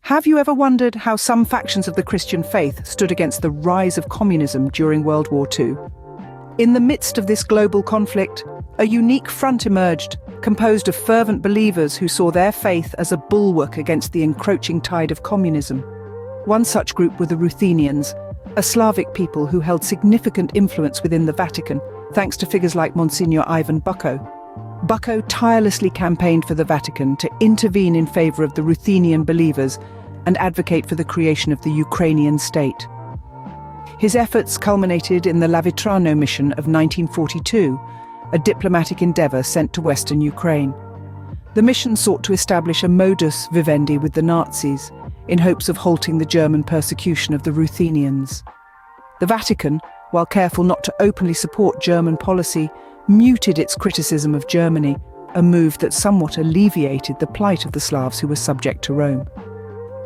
Have you ever wondered how some factions of the Christian faith stood against the rise of communism during World War II? In the midst of this global conflict, a unique front emerged, composed of fervent believers who saw their faith as a bulwark against the encroaching tide of communism. One such group were the Ruthenians, a Slavic people who held significant influence within the Vatican, thanks to figures like Monsignor Ivan Bucco. Bucco tirelessly campaigned for the Vatican to intervene in favor of the Ruthenian believers and advocate for the creation of the Ukrainian state. His efforts culminated in the Lavitrano mission of 1942, a diplomatic endeavor sent to Western Ukraine. The mission sought to establish a modus vivendi with the Nazis, in hopes of halting the German persecution of the Ruthenians. The Vatican, while careful not to openly support German policy, muted its criticism of Germany, a move that somewhat alleviated the plight of the Slavs who were subject to Rome.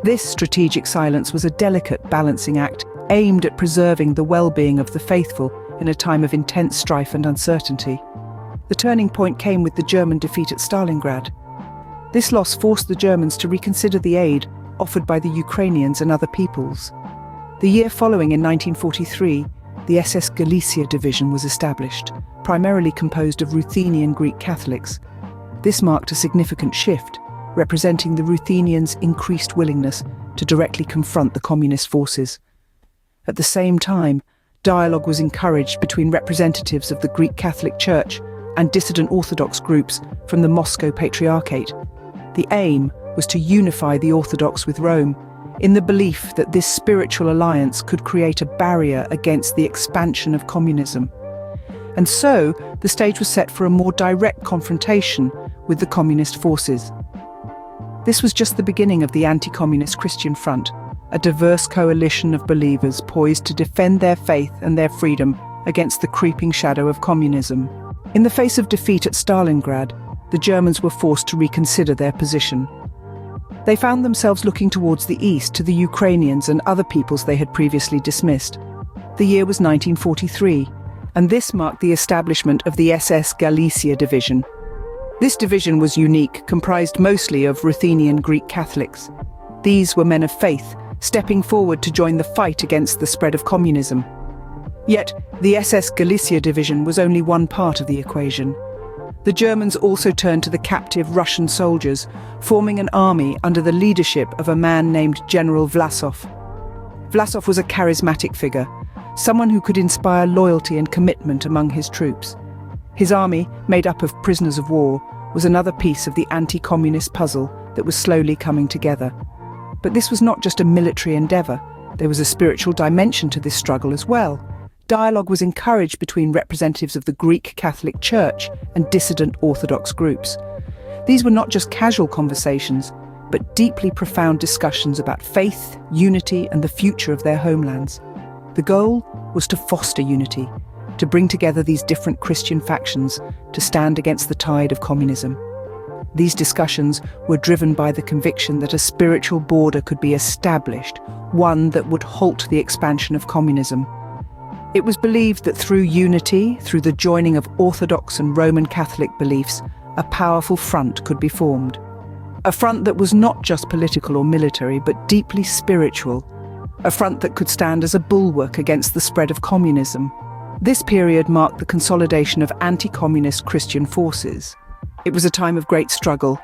This strategic silence was a delicate balancing act aimed at preserving the well-being of the faithful in a time of intense strife and uncertainty. The turning point came with the German defeat at Stalingrad. This loss forced the Germans to reconsider the aid offered by the Ukrainians and other peoples. The year following, in 1943, the SS Galicia Division was established, primarily composed of Ruthenian Greek Catholics. This marked a significant shift, representing the Ruthenians' increased willingness to directly confront the communist forces. At the same time, dialogue was encouraged between representatives of the Greek Catholic Church and dissident Orthodox groups from the Moscow Patriarchate. The aim was to unify the Orthodox with Rome, in the belief that this spiritual alliance could create a barrier against the expansion of communism. And so, the stage was set for a more direct confrontation with the communist forces. This was just the beginning of the Anti-Communist Christian Front, a diverse coalition of believers poised to defend their faith and their freedom against the creeping shadow of communism. In the face of defeat at Stalingrad, the Germans were forced to reconsider their position. They found themselves looking towards the east to the Ukrainians and other peoples they had previously dismissed. The year was 1943, and this marked the establishment of the SS Galicia Division. This division was unique, comprised mostly of Ruthenian Greek Catholics. These were men of faith, stepping forward to join the fight against the spread of communism. Yet, the SS Galicia Division was only one part of the equation. The Germans also turned to the captive Russian soldiers, forming an army under the leadership of a man named General Vlasov. Vlasov was a charismatic figure, someone who could inspire loyalty and commitment among his troops. His army, made up of prisoners of war, was another piece of the anti-communist puzzle that was slowly coming together. But this was not just a military endeavor. There was a spiritual dimension to this struggle as well. Dialogue was encouraged between representatives of the Greek Catholic Church and dissident Orthodox groups. These were not just casual conversations, but deeply profound discussions about faith, unity, and the future of their homelands. The goal was to foster unity, to bring together these different Christian factions to stand against the tide of communism. These discussions were driven by the conviction that a spiritual border could be established, one that would halt the expansion of communism. It was believed that through unity, through the joining of Orthodox and Roman Catholic beliefs, a powerful front could be formed. A front that was not just political or military, but deeply spiritual. A front that could stand as a bulwark against the spread of communism. This period marked the consolidation of anti-communist Christian forces. It was a time of great struggle,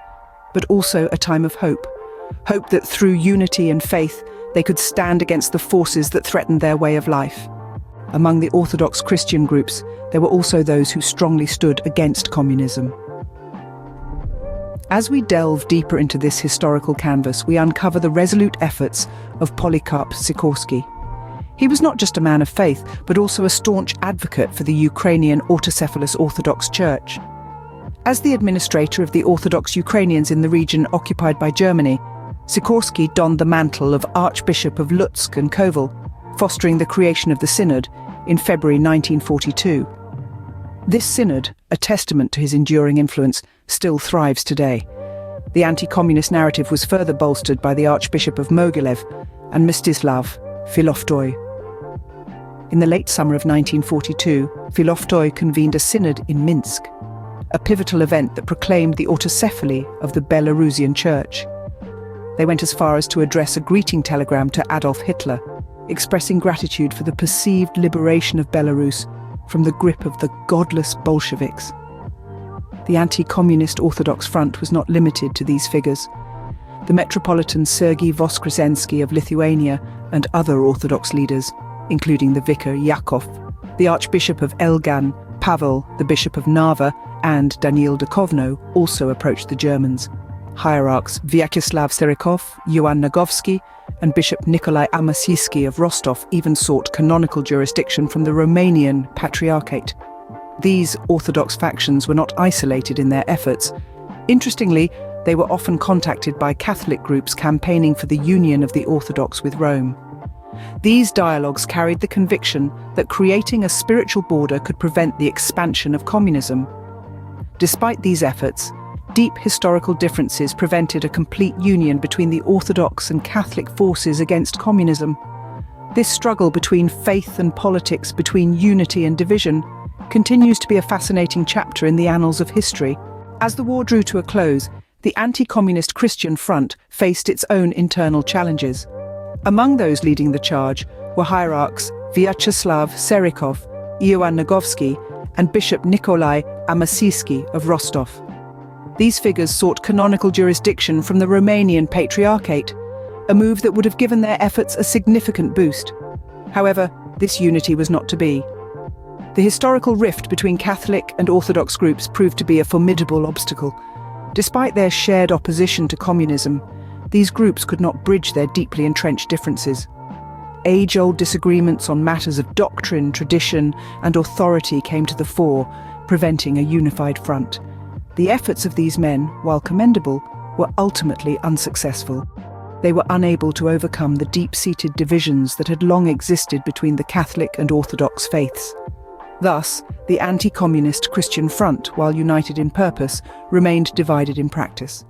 but also a time of hope. Hope that through unity and faith, they could stand against the forces that threatened their way of life. Among the Orthodox Christian groups, there were also those who strongly stood against communism. As we delve deeper into this historical canvas, we uncover the resolute efforts of Polycarp Sikorsky. He was not just a man of faith, but also a staunch advocate for the Ukrainian autocephalous Orthodox Church. As the administrator of the Orthodox Ukrainians in the region occupied by Germany, Sikorsky donned the mantle of Archbishop of Lutsk and Kovel, fostering the creation of the Synod in February 1942. This synod, a testament to his enduring influence, still thrives today. The anti-communist narrative was further bolstered by the Archbishop of Mogilev and Mstislav Filoftoy. In the late summer of 1942, Filoftoy convened a synod in Minsk, a pivotal event that proclaimed the autocephaly of the Belarusian Church. They went as far as to address a greeting telegram to Adolf Hitler, expressing gratitude for the perceived liberation of Belarus from the grip of the godless Bolsheviks. The Anti-Communist Orthodox Front was not limited to these figures. The Metropolitan Sergei Voskresensky of Lithuania and other Orthodox leaders, including the Vicar Yakov, the Archbishop of Elgan, Pavel, the Bishop of Narva, and Daniil Dukovno, also approached the Germans. Hierarchs Vyacheslav Serikov, Ioan Nagovsky, and Bishop Nikolai Amasisky of Rostov even sought canonical jurisdiction from the Romanian Patriarchate. These Orthodox factions were not isolated in their efforts. Interestingly, they were often contacted by Catholic groups campaigning for the union of the Orthodox with Rome. These dialogues carried the conviction that creating a spiritual border could prevent the expansion of communism. Despite these efforts, deep historical differences prevented a complete union between the Orthodox and Catholic forces against communism. This struggle between faith and politics, between unity and division, continues to be a fascinating chapter in the annals of history. As the war drew to a close, the Anti-Communist Christian Front faced its own internal challenges. Among those leading the charge were hierarchs Vyacheslav Serikov, Ioan Nagovsky, and Bishop Nikolai Amasisky of Rostov. These figures sought canonical jurisdiction from the Romanian Patriarchate, a move that would have given their efforts a significant boost. However, this unity was not to be. The historical rift between Catholic and Orthodox groups proved to be a formidable obstacle. Despite their shared opposition to communism, these groups could not bridge their deeply entrenched differences. Age-old disagreements on matters of doctrine, tradition, and authority came to the fore, preventing a unified front. The efforts of these men, while commendable, were ultimately unsuccessful. They were unable to overcome the deep-seated divisions that had long existed between the Catholic and Orthodox faiths. Thus, the Anti-Communist Christian Front, while united in purpose, remained divided in practice.